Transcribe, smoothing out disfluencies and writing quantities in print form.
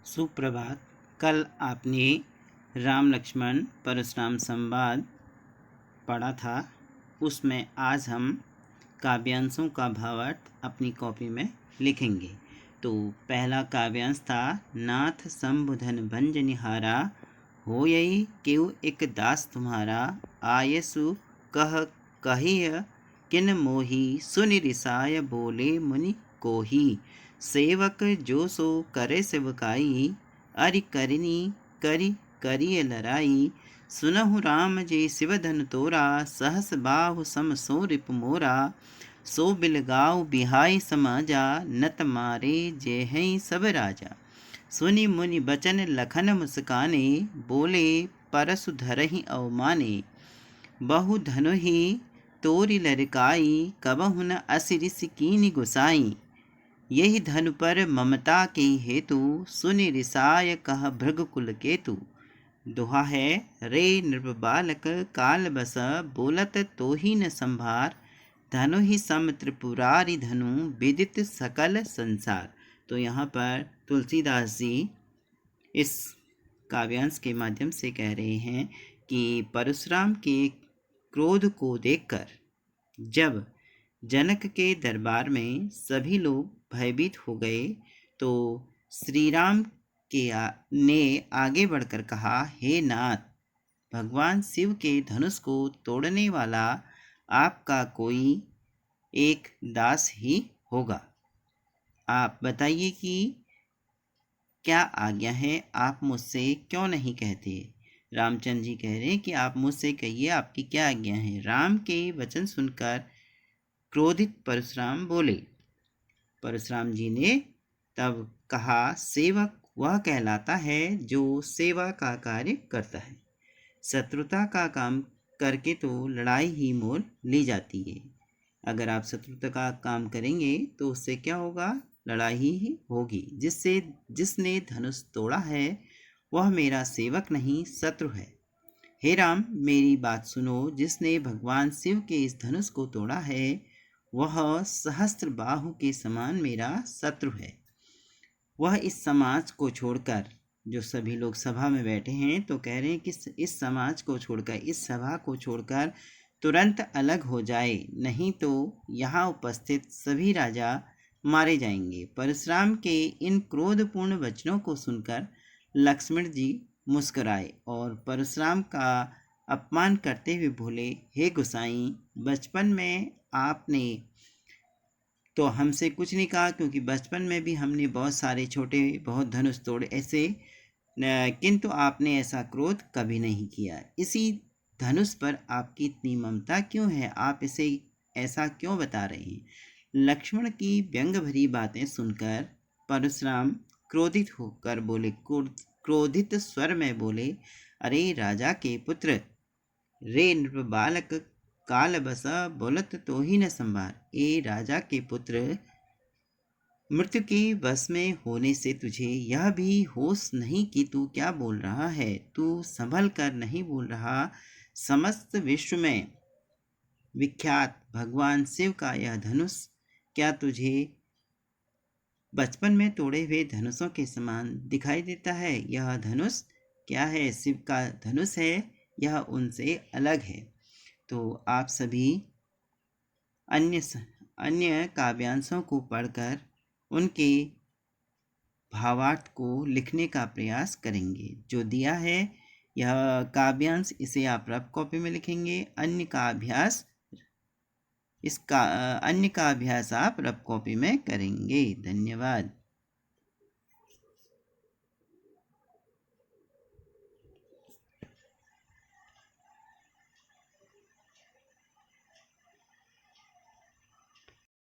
सुप्रभात। कल आपने राम लक्ष्मण परशुराम संवाद पढ़ा था। उसमें आज हम काव्यांशों का भावार्थ अपनी कॉपी में लिखेंगे। तो पहला काव्यांश था, नाथ संबुधन भंज निहारा, होयई केउ एक दास तुम्हारा, आयसु कह कहिय किन मोही, सुनि रिसाय बोले मुनि कोही, सेवक जो सो करे सेवकाई, अरि करनी करि करिय लराई, सुनहु राम जे शिवधन तोरा, सहस बाहु सम सो रिप मोरा, सो बिलगाऊ बिहाई समाजा, नत मारे जे हैं सब राजा। सुनि मुनि बचन लखन मुस्काने, बोले परसु धरहि अवमाने, बहु धनु ही तोरि लरकाई, कबहु न असि ऋषि कीनि गुसाई, यही धनु पर ममता के हेतु, सुनि रिसाय कह भृगकुल केतु। दोहा है, रे नृप बालक काल बस, बोलत तो ही न संभार, धनु ही सम त्रिपुरारि धनु, विदित सकल संसार। तो यहाँ पर तुलसीदास जी इस काव्यांश के माध्यम से कह रहे हैं कि परशुराम के क्रोध को देखकर जब जनक के दरबार में सभी लोग भयभीत हो गए, तो श्री राम ने आगे बढ़कर कहा, हे नाथ, भगवान शिव के धनुष को तोड़ने वाला आपका कोई एक दास ही होगा। आप बताइए कि क्या आज्ञा है, आप मुझसे क्यों नहीं कहते। रामचंद्र जी कह रहे हैं कि आप मुझसे कहिए, आपकी क्या आज्ञा है। राम के वचन सुनकर क्रोधित परशुराम बोले। परशुराम जी ने तब कहा, सेवक वह कहलाता है जो सेवा का कार्य करता है। शत्रुता का काम करके तो लड़ाई ही मोल ली जाती है। अगर आप शत्रुता का काम करेंगे तो उससे क्या होगा, लड़ाई ही होगी। जिसने धनुष तोड़ा है वह मेरा सेवक नहीं, शत्रु है। हे राम, मेरी बात सुनो, जिसने भगवान शिव के इस धनुष को तोड़ा है वह सहस्त्र बाहु के समान मेरा शत्रु है। वह इस समाज को छोड़कर, जो सभी लोग सभा में बैठे हैं तो कह रहे हैं कि इस समाज को छोड़कर, इस सभा को छोड़कर तुरंत अलग हो जाए, नहीं तो यहाँ उपस्थित सभी राजा मारे जाएंगे। परशुराम के इन क्रोधपूर्ण वचनों को सुनकर लक्ष्मण जी मुस्कुराए और परशुराम का अपमान करते हुए बोले, हे गोसाई, बचपन में आपने तो हमसे कुछ नहीं कहा, क्योंकि बचपन में भी हमने बहुत सारे छोटे बहुत धनुष तोड़े ऐसे, किंतु आपने ऐसा क्रोध कभी नहीं किया। इसी धनुष पर आपकी इतनी ममता क्यों है, आप इसे ऐसा क्यों बता रहे हैं। लक्ष्मण की व्यंग भरी बातें सुनकर परशुराम क्रोधित होकर बोले, क्रोधित स्वर में बोले, अरे राजा के पुत्र, रे नृप बालक काल बसा, बोलत तो ही न संभार। ए राजा के पुत्र, मृत्यु के वश में होने से तुझे यह भी होश नहीं कि तू क्या बोल रहा है। तू संभल कर नहीं बोल रहा। समस्त विश्व में विख्यात भगवान शिव का यह धनुष क्या तुझे बचपन में तोड़े हुए धनुषों के समान दिखाई देता है। यह धनुष क्या है, शिव का धनुष है, यह उनसे अलग है। तो आप सभी अन्य काव्यांशों को पढ़कर उनके भावार्थ को लिखने का प्रयास करेंगे। जो दिया है यह काव्यांश, इसे आप रफ कॉपी में लिखेंगे। अन्य का अभ्यास आप रफ कॉपी में करेंगे। धन्यवाद।